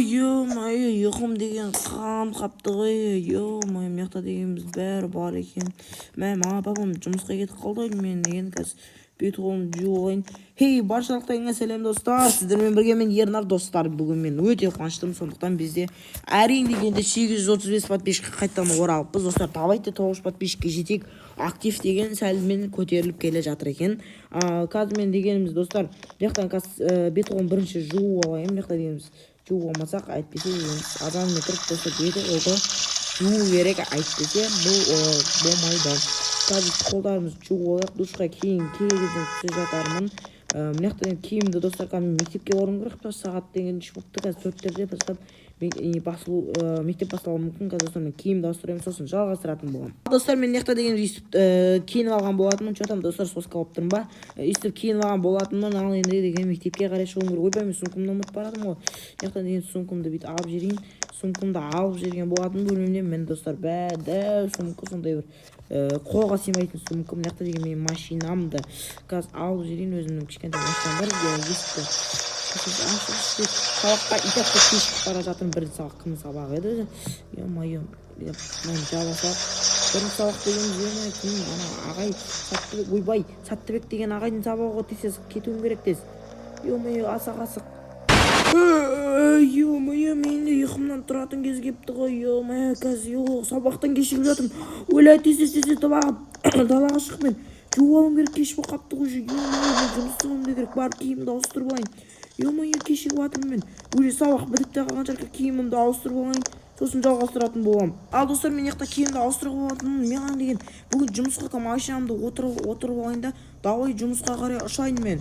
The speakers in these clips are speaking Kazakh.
ё-моё, ұйқым деген қан қапты ғой. Ё-моё, мына дегеніміз бәрі бар екен. Мама, папам жұмысқа кетіп қалды. Мен енді қазір бет қолымды жуып алайын. Хей, баршалықтарыңа сәлем достар. Сіздермен бірге мен Ернар достар. Бүгін мен өте қуаныштымын. Сондықтан бізде әрең дегенде 835 подписчикке қайтадан оралыппыз. Достар, давайте 900 подписчикке жетейік. Актив деген сәлмен көтеріліп келе жатыр екен. Қазір мен дегеніміз достар, жақтан бет қолым бірінші жуып алайын. Мына дегеніміз жуып алмасақ, әйтпесе адаммен тұрып достар беті қолды жуу керек, әйтпесе бұл болмайды. Қазір қолдарымыз жуып алайық, душқа кейін келгенде түсе жатармын. Мына киімді достар, мектепке баруым керек, сағат деген іш болыпты. Қазір 4-терде бастап мектеп басталуы мүмкін. Қазір достар, мен киімді ауыстырамын, сосын жалғастыратын боламын. Достар, мен мына деген киініп алған болатынмын. Что там достар, соска алып тұрмын ба? Өйстіп киініп алған болатынмын. Ал енді деген мектепке қарай шығуым керек. Ойбай, мен сумкамды ұмытып барадым ғой. Мына деген сумкамды бүйтіп алып жүрейін. Сумкамды алып жүрген болатын бөлмемнен. Мен достар, дәу сумка, сондай бір қолға сыймайтын сумка. Мына деген мен машинамды қазір алып жүрейін. Өзімнің кішкентай машинам бар. Сабаққа итаққа кешіп бара жатырмын. Бірінші сабақ кімнің сабағы еді? Ё-моё, мен жаласақ. Бірінші сабақ деген кім? Ағай Саттыбек, ойбай, Саттыбек деген ағайдың сабағы ғой, тез кетуім керек тез. Ё-моё, асық. Ё-моё, мен ұйқымнан тұратын кез кепті ғой. Ё-моё, қазір сабақтан кешігіп жатырмын. Ойлай, тез далаға шығып мен жуып алуым керек, кеш болып қапты ғой. Ё-моё, мен жұмыс істеуім керек, барып киімімді ауыстырып алайын. Ё-моё, кешігіп жатырмын мен. Уже сабақ бітіп те қалған жарқа, киімімді ауыстырып алайын, сосын жалғастыратын боламын. Ал достар, мен киімді ауыстырып алатынмын. Мен деген бүгін жұмысқа машинамды отырып алайын да, давай жұмысқа қарай ұшайын мен.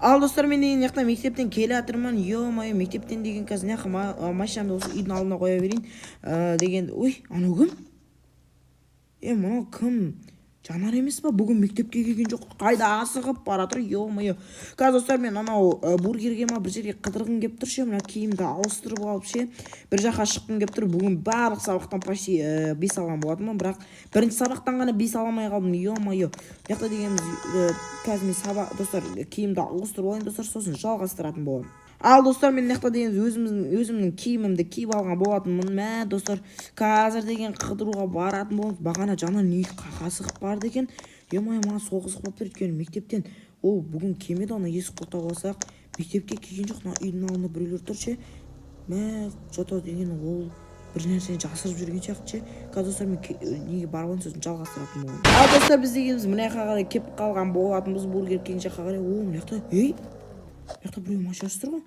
Ал достар, мен деген мектептен келе жатырмын. Ё-моё, мектептен деген қазір машинамды осы үйдің алдына қоя берейін. Деген, ой, анау кім? Мынау кім? Жанар емес па? Бүгін мектепке келген жоқ. Қайда асығып бара жатыр? Ё-моё. Қазір достар, мен анау бургерге бір жерге қыдырғым кеп тұр ше. Мына киімді ауыстырып алып ше, бір жаққа шыққым кеп тұр. Бүгін барлық сабақтан почти 5 алған болатынмын, бірақ бірінші сабақтан ғана 5 ала алмай қалдым. Ё-моё. Мына дегеніміз қазір мен достар, киімді ауыстырып алайын достар, сосын жалғастыратын боламын. Ал достар, мен деген өзімнің киімімді киіп алған болатынмын. Мә достар, қазір деген қыдыруға баратын боламыз. Бағана жана не қағасығып барды екен. Ё-моё, маған соғысып қалып тұр екен мектептен. Ол бүгін келмеді, ана есік құлтап алсақ, мектепке келген жоқ. Мына үйдің алдында біреулер тұр ше. Мә жото деген ол бір нәрсені жасырып жүрген сияқты ше. Қазір достар, мен неге барып сосын жалғастыратын боламын. Ал достар, біз дегеніміз мына қарай кеп қалған болатынбыз, бургер келген жаққа қарай. Мына біреу машина тұр ғой.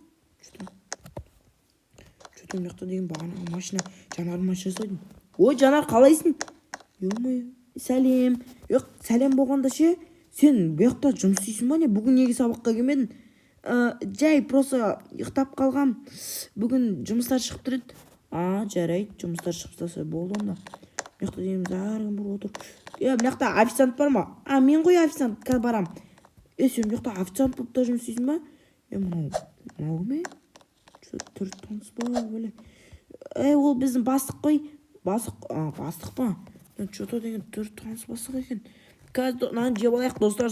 Что-то мына деген бағанағы машина, Жанардың машинасы ғой. Ой, Жанар, қалайсың? Ё-моё, сәлем. Сәлем болғанда ше, сен бұяқта жұмыс істейсің ба не? Бүгін неге сабаққа келмедің? Жай просто ұйықтап қалғам. Бүгін жұмыстар шығып тұр еді. Жарайды, жұмыстар шығып болды онда. Мына дегеніміз әркім бір отыр. Мына официант бар ма? Мен ғой официант, қазір барам. Сен мына официант болып та жұмыс істейсің ба? Мынау ме? Түр таныс ба? Ол біздің бастық қой. Бастық па? Что-то деген түр таныс бастық екен. Қазір нан жеп алайық достар,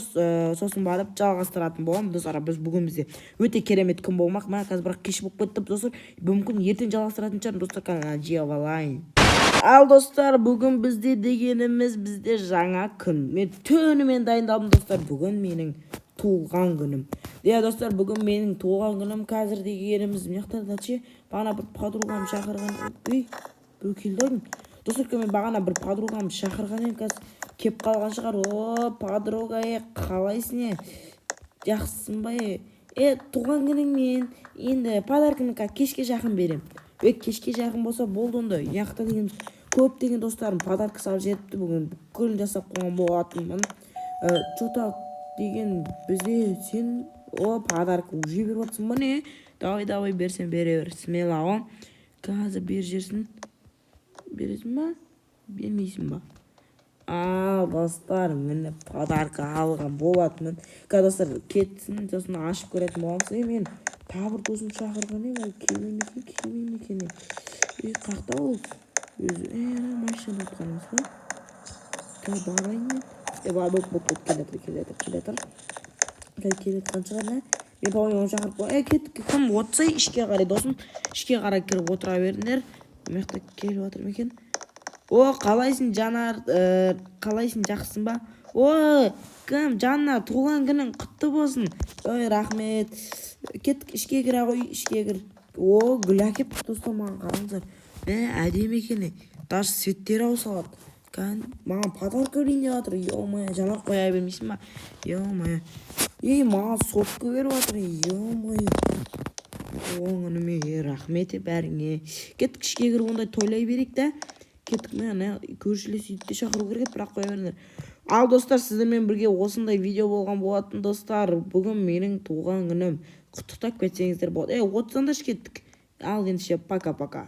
сосын барып жалғастыратын боламын. Достар, бүгін бізде өте керемет күн болмақ. Қазір бірақ кеш болып кетті достар. Мүмкін ертең жалғастыратын шығармын достар, жеп алайын. Ал достар, бүгін бізде дегеніміз бізде жаңа күн. Мен түнімен дайындалдым достар. Бүгін менің туылған күнім. Достар, бүгін менің туылған күнім. Қазір дегеніміз мектепте ше, бағана бір подругам шақырған. Біреу келді ғой. Достар, мен бағана бір подругам шақырған екен, қазір кеп қалған шығар. Подруга, қалайсың? Жақсысың ба? Туған күніңмен енді подарканы кешке жақын берем. Кешке жақын болса болды онда. Яқта деген көп деген достарым подарка салып жетіпті. Бүгін бүкіл жасап қойған болатынмын. Что-то деген бізде сен подарка уже беріп жатсың ба не? Давай берсен бере бер. Смело. Қазір бер жерсін. Бересің ба? Бермейсің ба? Достар, мені подарка алған болатынмын. Қазір достар кетсін, сосын ашып көретін боламыз. Мен табыр досым шақырған келмей екен. Қақта ол? Машина отқанымыз ба? Барайын мен. Келетір. Келетір шығар, папайаны шақырып қой. Кеттік. Кім отсай ішке қарай досым. Ішке қарай кіріп отыра беріңдер. Мына жақта келіп жатыр ма екен? О, қалайсың Жанар? Қалайсың, жақсың ба? О, кім? Жанар, туған күнің құтты болсын. Ой, рахмет. Кеттік, ішке кіре ғой, ішке кір. О, гүл әкеп достар, маған қараңыздар. Әдемі екен. Даже светтері ауысалады. Маған подарка берейін деп жатыр. Ё-моё, Жанар қоя бермейсің ба? Ё-моё. Маған сотка беріп жатыр. Ё-моё. Оңыныме рахмет бәріңе. Кеттік, ішке кіріп ондай тойлай берейік та. Кеттік, мен көршілес үйді шақыру керек, бірақ қоя беріңдер. Ал достар, сіздермен бірге осындай видео болған болатын достар. Бүгін менің туған күнім. Құттықтап кетсеңіздер болады. Отсаңдаршы кеттік. Ал ендеше пока-пока.